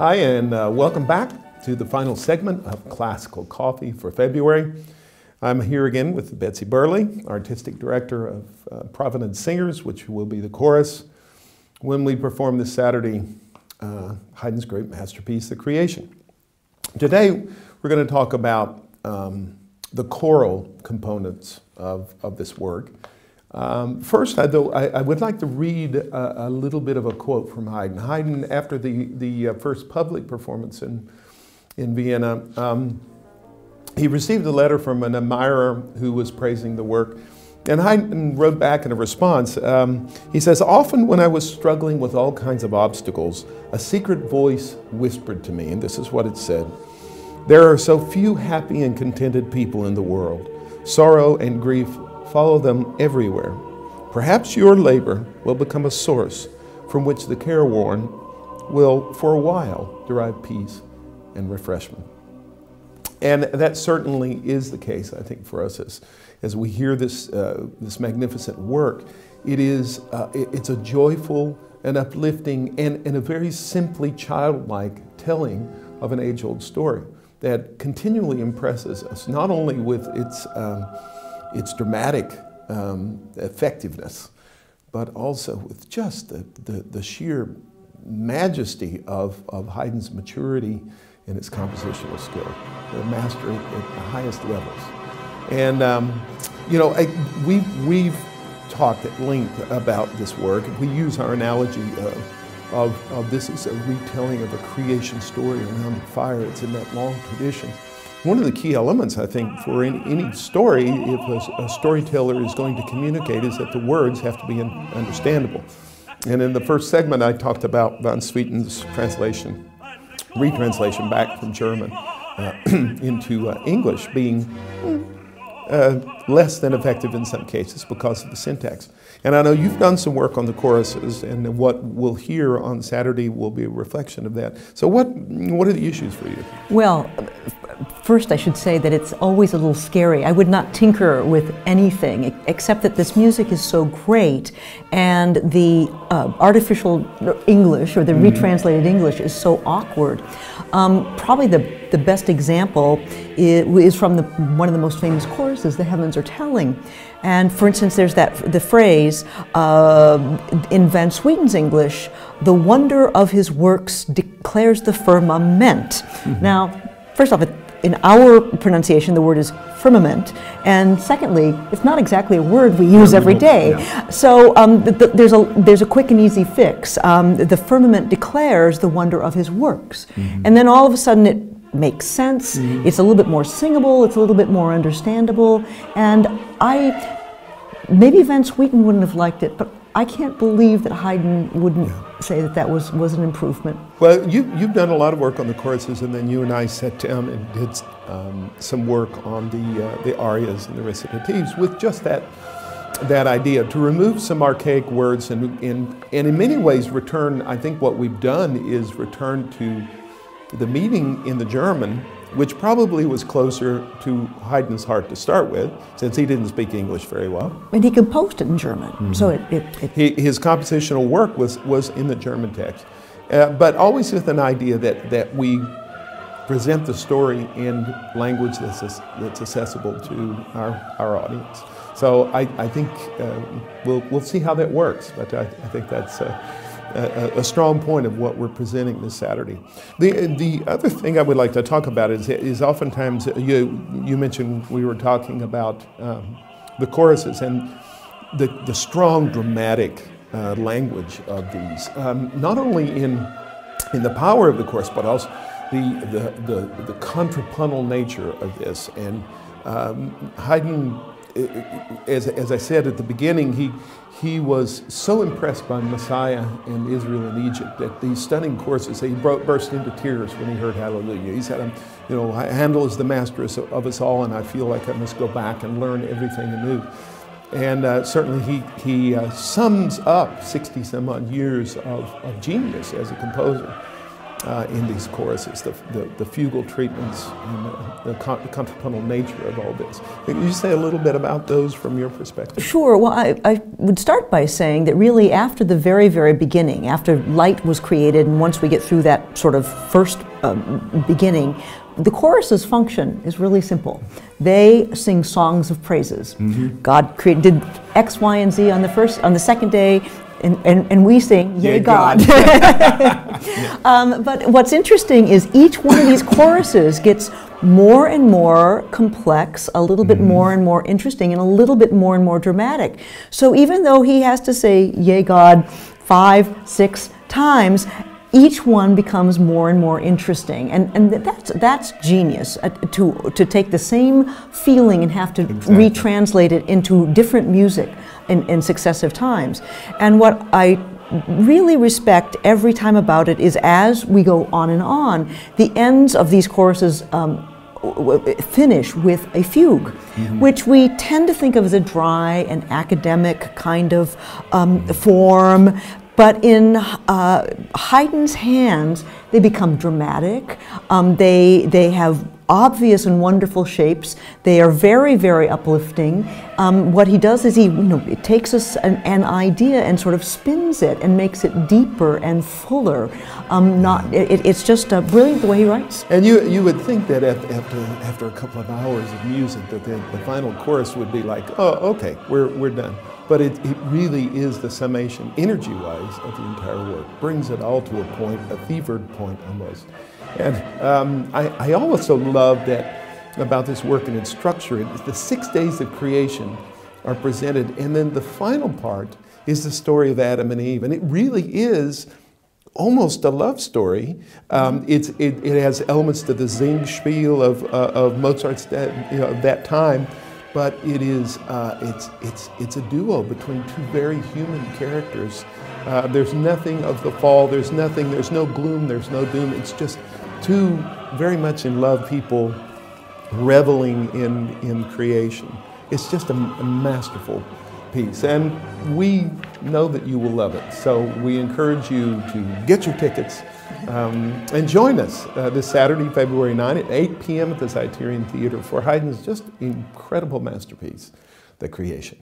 Hi, and welcome back to the final segment of Classical Coffee for February. I'm here again with Betsy Burley, Artistic Director of Providence Singers, which will be the chorus when we perform this Saturday Haydn's great masterpiece, The Creation. Today, we're going to talk about the choral components of this work. First, I would like to read a little bit of a quote from Haydn. Haydn, after the first public performance in Vienna, he received a letter from an admirer who was praising the work. And Haydn wrote back in a response. He says, "Often when I was struggling with all kinds of obstacles, a secret voice whispered to me," and this is what it said, "There are so few happy and contented people in the world. Sorrow and grief follow them everywhere. Perhaps your labor will become a source from which the careworn will, for a while, derive peace and refreshment." And that certainly is the case, I think, for us as we hear this magnificent work. It's a joyful and uplifting and a very simply childlike telling of an age-old story that continually impresses us, not only with its dramatic effectiveness, but also with just the sheer majesty of Haydn's maturity and his compositional skill, the mastery at the highest levels. And you know, we've talked at length about this work. We use our analogy of this as a retelling of a creation story around the fire. It's in that long tradition. One of the key elements, I think, for any story, if a storyteller is going to communicate, is that the words have to be understandable. And in the first segment, I talked about Van Sweeten's retranslation back from German into English being less than effective in some cases because of the syntax. And I know you've done some work on the choruses, and what we'll hear on Saturday will be a reflection of that. So what are the issues for you? Well, first I should say that it's always a little scary. I would not tinker with anything except that this music is so great, and the artificial English, or the retranslated English, is so awkward. Probably the best example is from one of the most famous choruses, The Heavens Are Telling. And for instance, there's the phrase in Van Sweeten's English, "The wonder of his works declares the firmament." Now, first off, in our pronunciation, the word is firmament, and secondly, it's not exactly a word we use every day. Yeah. So there's a quick and easy fix. The firmament declares the wonder of his works, and then all of a sudden it makes sense. It's a little bit more singable. It's a little bit more understandable, and maybe Van Sweeten wouldn't have liked it, but I can't believe that Haydn wouldn't say that was an improvement. Well, you've done a lot of work on the choruses, and then you and I sat down and did some work on the arias and the recitatives with just that idea to remove some archaic words and in many ways return. I think what we've done is return to the meaning in the German, which probably was closer to Haydn's heart to start with, since he didn't speak English very well. And he composed it in German, so his compositional work was in the German text, but always with an idea that we present the story in language that's accessible to our audience. So I think we'll see how that works, but I think that's a strong point of what we're presenting this Saturday. The other thing I would like to talk about is oftentimes, you mentioned we were talking about the choruses and the strong dramatic language of these, not only in the power of the chorus, but also the contrapuntal nature of this. And Haydn, as I said at the beginning, he was so impressed by Messiah and Israel and Egypt that these stunning choruses, he burst into tears when he heard Hallelujah. He said, you know, Handel is the master of us all, and I feel like I must go back and learn everything anew. And certainly he sums up 60 some odd years of genius as a composer. in these choruses, the fugal treatments and the contrapuntal nature of all this. Can you say a little bit about those from your perspective? Sure. Well, I would start by saying that really after the very, very beginning, after light was created, and once we get through that sort of first beginning, the chorus's function is really simple. They sing songs of praises. Mm-hmm. God did X, Y, and Z on the second day, and we sing, Yea, God. But what's interesting is each one of these choruses gets more and more complex, a little bit more and more interesting, and a little bit more and more dramatic. So even though he has to say, Yea, God, 5, 6 times, each one becomes more and more interesting, and that's genius, to take the same feeling and have to retranslate it into different music in successive times. And what I really respect every time about it is, as we go on, the ends of these choruses finish with a fugue, which we tend to think of as a dry and academic kind of form. But in Haydn's hands, they become dramatic. They have obvious and wonderful shapes. They are very, very uplifting. What he does is he takes us an idea and sort of spins it and makes it deeper and fuller. It's just brilliant the way he writes. And you would think that after a couple of hours of music that the final chorus would be like, oh, okay, we're done. But it really is the summation, energy-wise, of the entire work. Brings it all to a point, a fevered point almost. And I also love that about this work and its structure. The 6 days of creation are presented, and then the final part is the story of Adam and Eve. And it really is almost a love story. It has elements to the Singspiel of Mozart's that time. But it is it's a duo between two very human characters. There's nothing of the fall. There's no gloom. There's no doom. It's just two very much in love people reveling in creation. It's just a masterful piece, and we know that you will love it. So we encourage you to get your tickets and join us this Saturday, February 9 at 8 p.m. at the Zeiterion Theater for Haydn's just incredible masterpiece, The Creation.